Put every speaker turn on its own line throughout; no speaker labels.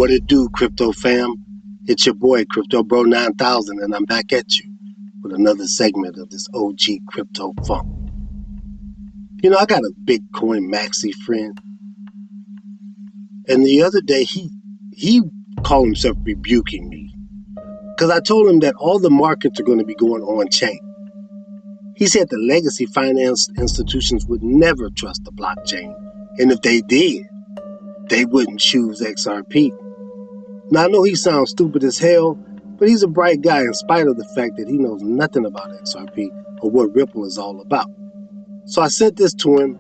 What it do, crypto fam? It's your boy, Crypto Bro 9000, and I'm back at you with another segment of this OG crypto funk. You know, I got a Bitcoin Maxi friend, and the other day he called himself rebuking me because I told him that all the markets are going to be going on chain. He said the legacy finance institutions would never trust the blockchain, and if they did, they wouldn't choose XRP. Now, I know he sounds stupid as hell, but he's a bright guy in spite of the fact that he knows nothing about XRP or what Ripple is all about. So I sent this to him,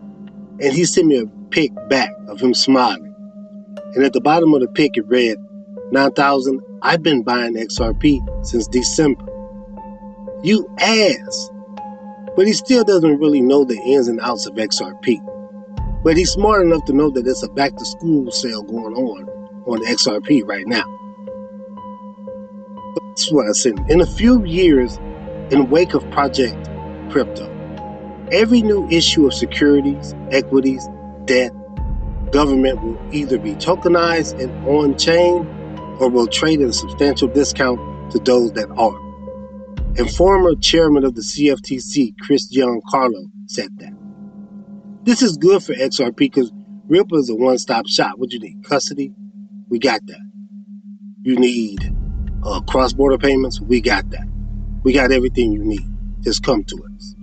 and he sent me a pic back of him smiling. And at the bottom of the pic, it read, 9000, I've been buying XRP since December. You ass! But he still doesn't really know the ins and outs of XRP. But he's smart enough to know that there's a back-to-school sale going on XRP right now. But this is what I said. In a few years, in wake of Project Crypto, every new issue of securities, equities, debt, government will either be tokenized and on-chain or will trade at a substantial discount to those that aren't. And former chairman of the CFTC, Chris Giancarlo, said that. This is good for XRP because Ripple is a one-stop shop. What you need? Custody? We got that. You need cross-border payments? We got that. We got everything you need. Just come to us.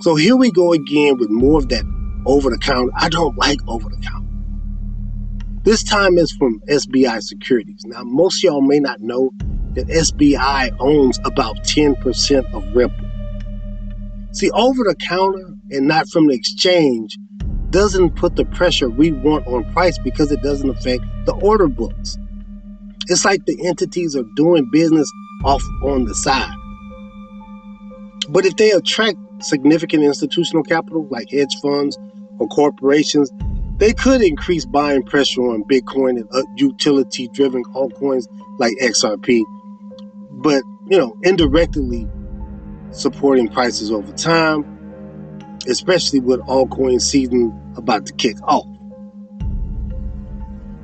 So here we go again with more of that over-the-counter. I don't like over-the-counter. This time is from SBI Securities. Now, most of y'all may not know that SBI owns about 10% of Ripple. See, over-the-counter and not from the exchange doesn't put the pressure we want on price because it doesn't affect the order books. It's like the entities are doing business off on the side. But if they attract significant institutional capital like hedge funds or corporations, they could increase buying pressure on Bitcoin and utility-driven altcoins like XRP, but, you know, indirectly supporting prices over time, especially with altcoin season about to kick off.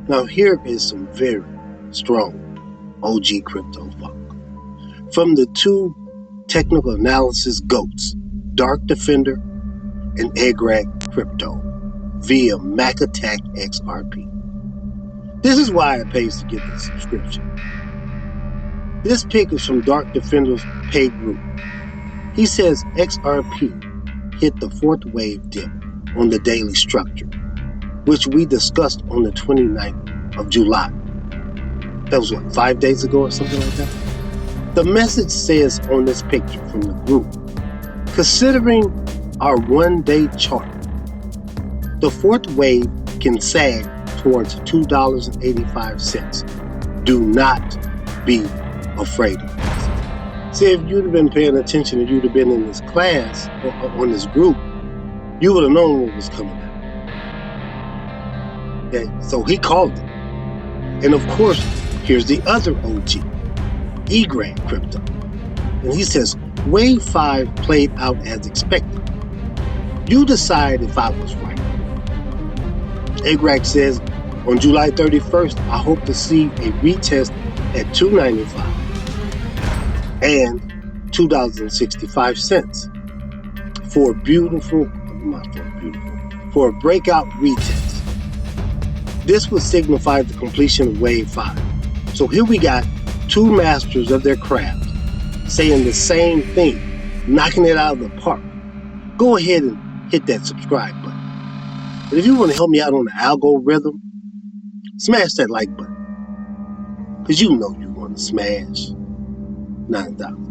Now here is some very strong OG crypto funk from the two technical analysis goats, Defender and Egrag Crypto via Mac Attack XRP. This is why it pays to get the subscription. This pic is from Defender's paid group. He says XRP hit the fourth wave dip on the daily structure, which we discussed on the 29th of July. That was what, 5 days ago or something like that? The message says on this picture from the group, considering our one-day chart, the fourth wave can sag towards $2.85. Do not be afraid of this. See, if you'd have been paying attention, if you'd have been in this class or on this group, you would have known what was coming out. Okay, so he called it. And of course, here's the other OG, Egrag Crypto. And he says, Wave 5 played out as expected. You decide if I was right. Egrag says, on July 31st, I hope to see a retest at $2.95 and $2.65 for a breakout retest. This would signify the completion of Wave 5. So here we got two masters of their craft saying the same thing, knocking it out of the park. Go ahead and hit that subscribe button. And if you want to help me out on the algorithm, smash that like button. Because you know you want to smash 9,000.